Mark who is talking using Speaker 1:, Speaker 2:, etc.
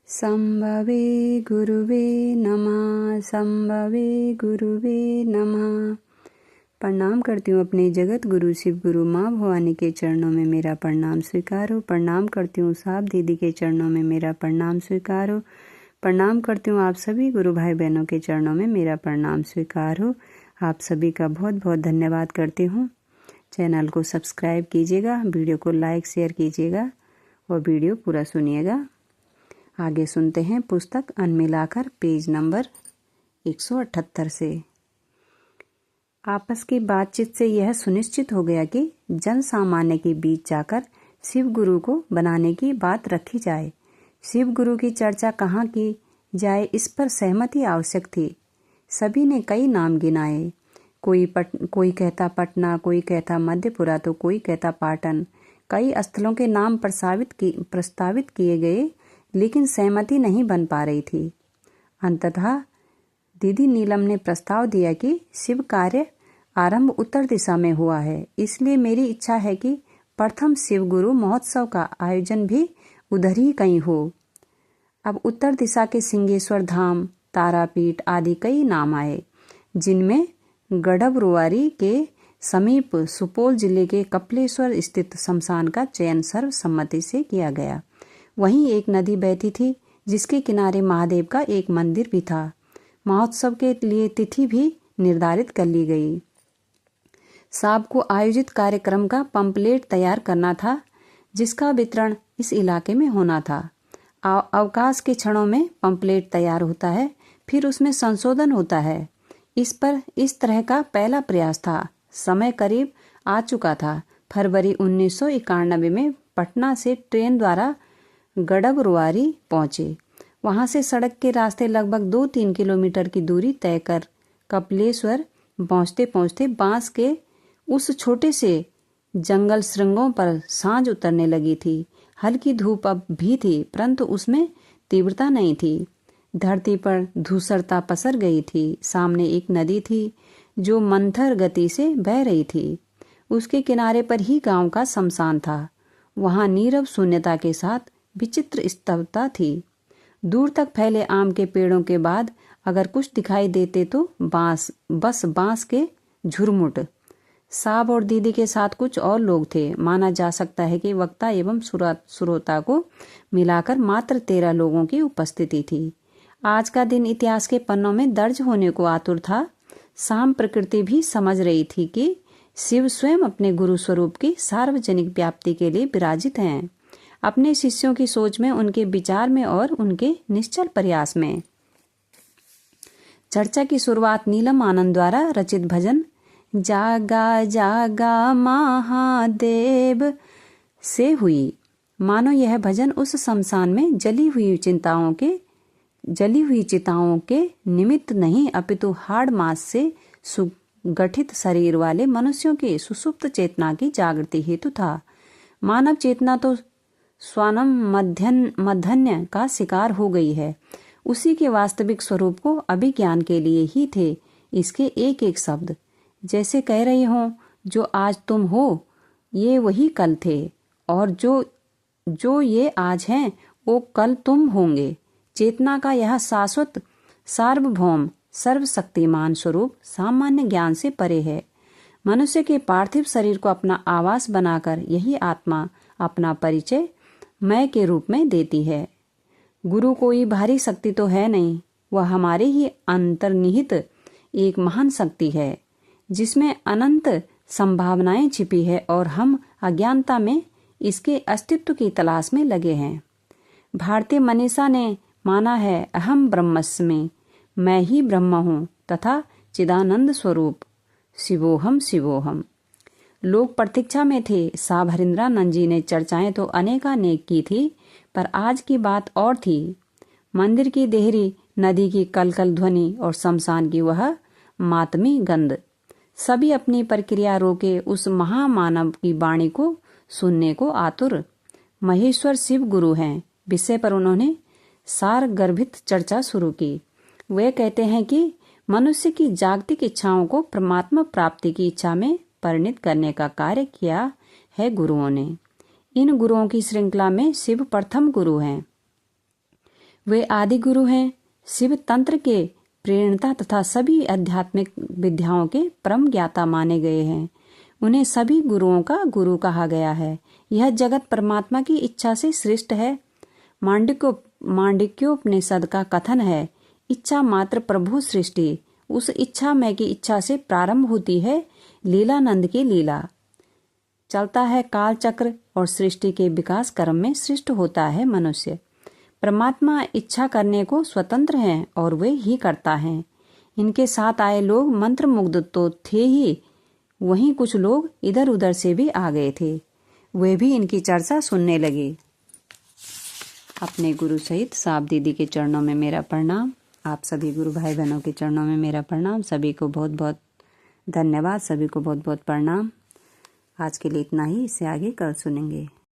Speaker 1: संभवे गुरुवे नमः। संभवे गुरुवे नमः। प्रणाम करती हूँ अपने जगत गुरु शिव गुरु माँ भवानी के चरणों में मेरा प्रणाम स्वीकार हो। प्रणाम करती हूँ साहब दीदी के चरणों में मेरा प्रणाम स्वीकार हो। प्रणाम करती हूँ आप सभी गुरु भाई बहनों के चरणों में मेरा प्रणाम स्वीकार हो। आप सभी का बहुत बहुत धन्यवाद करती हूँ। चैनल को सब्सक्राइब कीजिएगा, वीडियो को लाइक शेयर कीजिएगा और वीडियो पूरा सुनिएगा। आगे सुनते हैं पुस्तक अन्न मिलाकर पेज नंबर 178 से। आपस की बातचीत से यह सुनिश्चित हो गया कि जन सामान्य के बीच जाकर शिव गुरु को बनाने की बात रखी जाए। शिव गुरु की चर्चा कहाँ की जाए, इस पर सहमति आवश्यक थी। सभी ने कई नाम गिनाए। कोई कहता पटना, कोई कहता मध्यपुरा, तो कोई कहता पाटन। कई स्थलों के नाम प्रस्तावित किए गए, लेकिन सहमति नहीं बन पा रही थी। अंततः दीदी नीलम ने प्रस्ताव दिया कि शिव कार्य आरंभ उत्तर दिशा में हुआ है, इसलिए मेरी इच्छा है कि प्रथम शिव गुरु महोत्सव का आयोजन भी उधर ही कहीं हो। अब उत्तर दिशा के सिंहेश्वर धाम, तारापीठ आदि कई नाम आए, जिनमें गढ़बरुआरी के समीप सुपौल जिले के कपिलेश्वर स्थित शमशान का चयन सर्वसम्मति से किया गया। वहीं एक नदी बहती थी, जिसके किनारे महादेव का एक मंदिर भी था। महोत्सव के लिए तिथि भी निर्धारित कर ली गई। साहब को आयोजित कार्यक्रम का पंपलेट तैयार करना था, जिसका वितरण इस इलाके में होना था। अवकाश के क्षणों में पंपलेट तैयार होता है, फिर उसमें संशोधन होता है। इस तरह का पहला प्रयास था। समय करीब आ चुका था। फरवरी 1991 में पटना से ट्रेन द्वारा गढ़बरुआरी पहुंचे। वहां से सड़क के रास्ते लगभग 2-3 किलोमीटर की दूरी तय कर कपिलेश्वर पहुंचते पहुंचते बांस के उस छोटे से जंगल श्रृंगों पर सांझ उतरने लगी थी। हल्की धूप अब भी थी, परंतु उसमें तीव्रता नहीं थी। धरती पर धूसरता पसर गई थी। सामने एक नदी थी जो मंथर गति से बह रही थी। उसके किनारे पर ही गांव का शमशान था। वहां नीरव शून्यता के साथ विचित्र स्तब्धता थी। दूर तक फैले आम के पेड़ों के बाद अगर कुछ दिखाई देते तो बस बांस के झुरमुट। साहब और दीदी के साथ कुछ और लोग थे। माना जा सकता है कि वक्ता एवं श्रोता को मिलाकर मात्र 13 लोगों की उपस्थिति थी। आज का दिन इतिहास के पन्नों में दर्ज होने को आतुर था। शाम प्रकृति भी समझ रही थी कि शिव स्वयं अपने गुरु स्वरूप की सार्वजनिक व्याप्ति के लिए विराजित हैं, अपने शिष्यों की सोच में, उनके विचार में और उनके निश्चल प्रयास में। चर्चा की शुरुआत नीलम आनंद द्वारा रचित भजन जागा जागा महादेव से हुई। मानो यह भजन उस शमशान में जली हुई चिताओं के निमित्त नहीं, अपितु हाड़ मांस से सुगठित शरीर वाले मनुष्यों की सुसुप्त चेतना की जागृति हेतु था। मानव चेतना तो स्वानम मध्यन्य का शिकार हो गई है। उसी के वास्तविक स्वरूप को अभिज्ञान के लिए ही थे इसके एक एक शब्द। जैसे कह रही हो, जो आज तुम हो ये वही कल थे, और जो ये आज हैं वो कल तुम होंगे। चेतना का यह शाश्वत सार्वभौम सर्वशक्तिमान स्वरूप सामान्य ज्ञान से परे है। मनुष्य के पार्थिव शरीर को अपना आवास बनाकर यही आत्मा अपना परिचय मैं के रूप में देती है। गुरु कोई भारी शक्ति तो है नहीं, वह हमारे ही अंतर्निहित एक महान शक्ति है, जिसमें अनंत संभावनाएं छिपी है और हम अज्ञानता में इसके अस्तित्व की तलाश में लगे हैं। भारतीय मनीषा ने माना है, अहम ब्रह्मस्मि, मैं ही ब्रह्म हूँ तथा चिदानंद स्वरूप, शिवोहम शिवोहम। लोग प्रतीक्षा में थे। साहब हरिंद्रानंद जी ने चर्चाएं तो अनेकानेक की थी, पर आज की बात और थी। मंदिर की देहरी, नदी की कलकल ध्वनि और शमशान की वह मातमी गंध, सभी अपनी प्रक्रिया रोके उस महामानव की वाणी को सुनने को आतुर। महेश्वर शिव गुरु हैं विषय पर उन्होंने सार गर्भित चर्चा शुरू की। वे कहते हैं कि मनुष्य की जागतिक इच्छाओं को परमात्मा प्राप्ति की इच्छा में परिणित करने का कार्य किया है गुरुओं ने। इन गुरुओं की श्रृंखला में शिव प्रथम गुरु हैं। वे आदि गुरु हैं, शिव तंत्र के प्रेरणता तथा सभी आध्यात्मिक विद्याओं के परम ज्ञाता माने गए हैं। उन्हें सभी गुरुओं का गुरु कहा गया है। यह जगत परमात्मा की इच्छा से सृष्ट है। मांडुक्योपनिषद का कथन है, इच्छा मात्र प्रभु सृष्टि। उस इच्छा में की इच्छा से प्रारंभ होती है लीलानंद की लीला। चलता है काल चक्र और सृष्टि के विकास क्रम में सृष्ट होता है मनुष्य। परमात्मा इच्छा करने को स्वतंत्र हैं और वे ही करता है। इनके साथ आए लोग मंत्र मुग्ध तो थे ही, वहीं कुछ लोग इधर उधर से भी आ गए थे। वे भी इनकी चर्चा सुनने लगे। अपने गुरु सहित साहब दीदी के चरणों में मेरा प्रणाम। आप सभी गुरु भाई बहनों के चरणों में मेरा प्रणाम। सभी को बहुत बहुत धन्यवाद। सभी को बहुत बहुत प्रणाम। आज के लिए इतना ही, इससे आगे कल सुनेंगे।